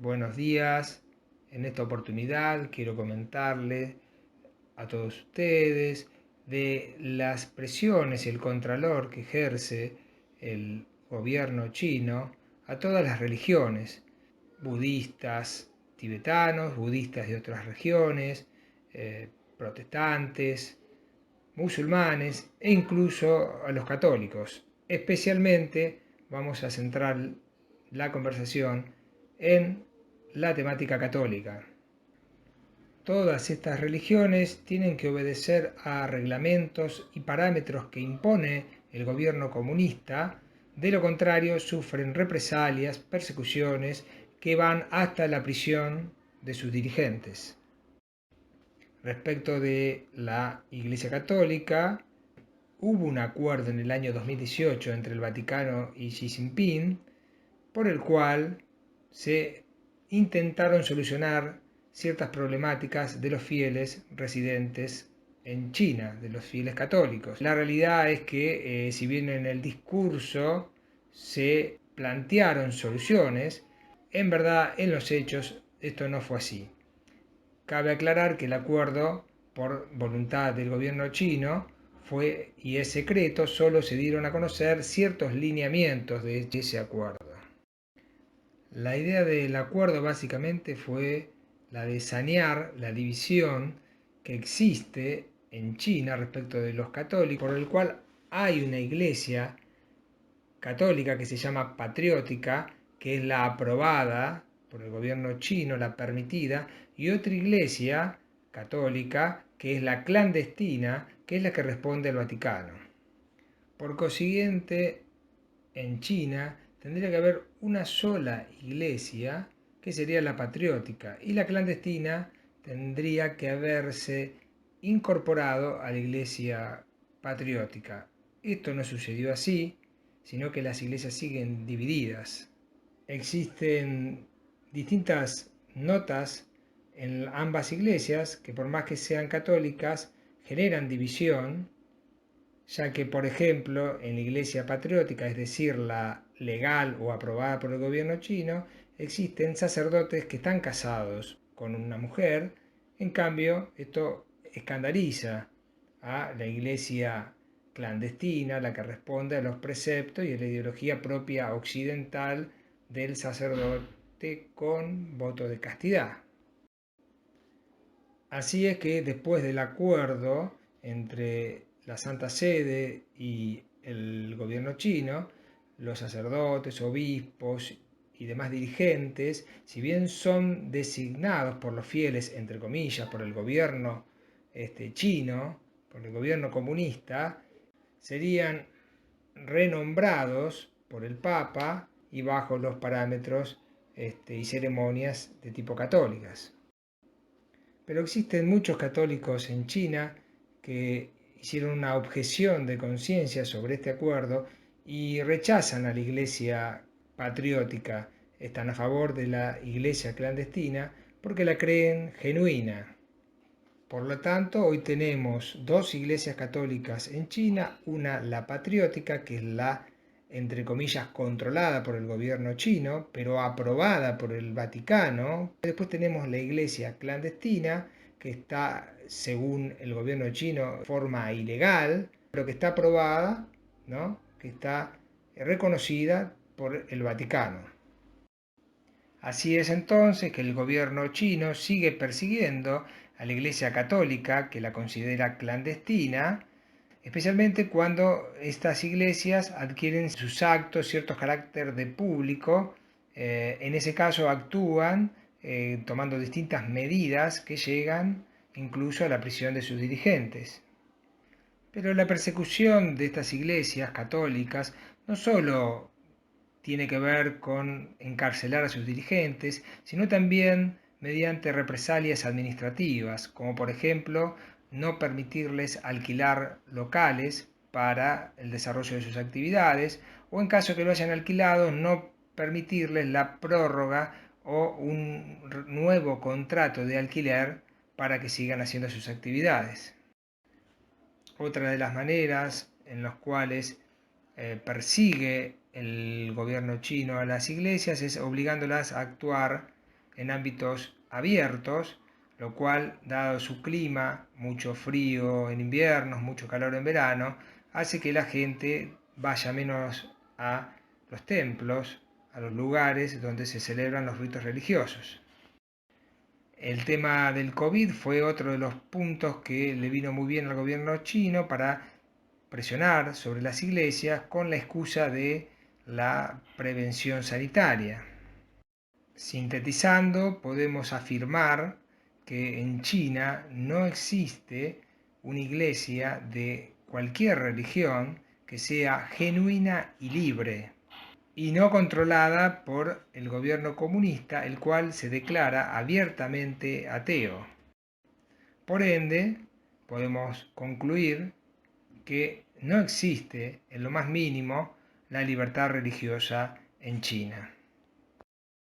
Buenos días. En esta oportunidad quiero comentarles a todos ustedes de las presiones y el contralor que ejerce el gobierno chino a todas las religiones, budistas tibetanos, budistas de otras regiones, protestantes, musulmanes e incluso a los católicos. Especialmente vamos a centrar la conversación en la temática católica. Todas estas religiones tienen que obedecer a reglamentos y parámetros que impone el gobierno comunista, de lo contrario sufren represalias, persecuciones que van hasta la prisión de sus dirigentes. Respecto de la Iglesia Católica, hubo un acuerdo en el año 2018 entre el Vaticano y Xi Jinping por el cual se intentaron solucionar ciertas problemáticas de los fieles residentes en China, de los fieles católicos. La realidad es que si bien en el discurso se plantearon soluciones, en verdad en los hechos esto no fue así. Cabe aclarar que el acuerdo, por voluntad del gobierno chino, fue y es secreto, solo se dieron a conocer ciertos lineamientos de ese acuerdo. La idea del acuerdo básicamente fue la de sanear la división que existe en China respecto de los católicos, por el cual hay una iglesia católica que se llama patriótica, que es la aprobada por el gobierno chino, la permitida, y otra iglesia católica que es la clandestina, que es la que responde al Vaticano. Por consiguiente, en China tendría que haber una sola iglesia, que sería la patriótica, y la clandestina tendría que haberse incorporado a la iglesia patriótica. Esto no sucedió así, sino que las iglesias siguen divididas. Existen distintas notas en ambas iglesias que, por más que sean católicas, generan división, ya que, por ejemplo, en la iglesia patriótica, es decir, la legal o aprobada por el gobierno chino, existen sacerdotes que están casados con una mujer. En cambio, esto escandaliza a la iglesia clandestina, la que responde a los preceptos y a la ideología propia occidental del sacerdote con voto de castidad. Así es que después del acuerdo entre la Santa Sede y el gobierno chino, los sacerdotes, obispos y demás dirigentes, si bien son designados por los fieles, entre comillas, por el gobierno chino, por el gobierno comunista, serían renombrados por el Papa y bajo los parámetros y ceremonias de tipo católicas. Pero existen muchos católicos en China que hicieron una objeción de conciencia sobre este acuerdo y rechazan a la iglesia patriótica, están a favor de la iglesia clandestina porque la creen genuina. Por lo tanto, hoy tenemos dos iglesias católicas en China, una la patriótica, que es la, entre comillas, controlada por el gobierno chino, pero aprobada por el Vaticano. Después tenemos la iglesia clandestina, que está, según el gobierno chino, de forma ilegal, pero que está aprobada, ¿no? Que está reconocida por el Vaticano. Así es entonces que el gobierno chino sigue persiguiendo a la Iglesia Católica, que la considera clandestina, especialmente cuando estas iglesias adquieren sus actos cierto carácter de público. En ese caso actúan tomando distintas medidas que llegan incluso a la prisión de sus dirigentes. Pero la persecución de estas iglesias católicas no solo tiene que ver con encarcelar a sus dirigentes, sino también mediante represalias administrativas, como por ejemplo no permitirles alquilar locales para el desarrollo de sus actividades, o en caso que lo hayan alquilado, no permitirles la prórroga o un nuevo contrato de alquiler para que sigan haciendo sus actividades. Otra de las maneras en las cuales persigue el gobierno chino a las iglesias es obligándolas a actuar en ámbitos abiertos, lo cual, dado su clima, mucho frío en invierno, mucho calor en verano, hace que la gente vaya menos a los templos, a los lugares donde se celebran los ritos religiosos. El tema del COVID fue otro de los puntos que le vino muy bien al gobierno chino para presionar sobre las iglesias con la excusa de la prevención sanitaria. Sintetizando, podemos afirmar que en China no existe una iglesia de cualquier religión que sea genuina y libre, y no controlada por el gobierno comunista, el cual se declara abiertamente ateo. Por ende, podemos concluir que no existe en lo más mínimo la libertad religiosa en China.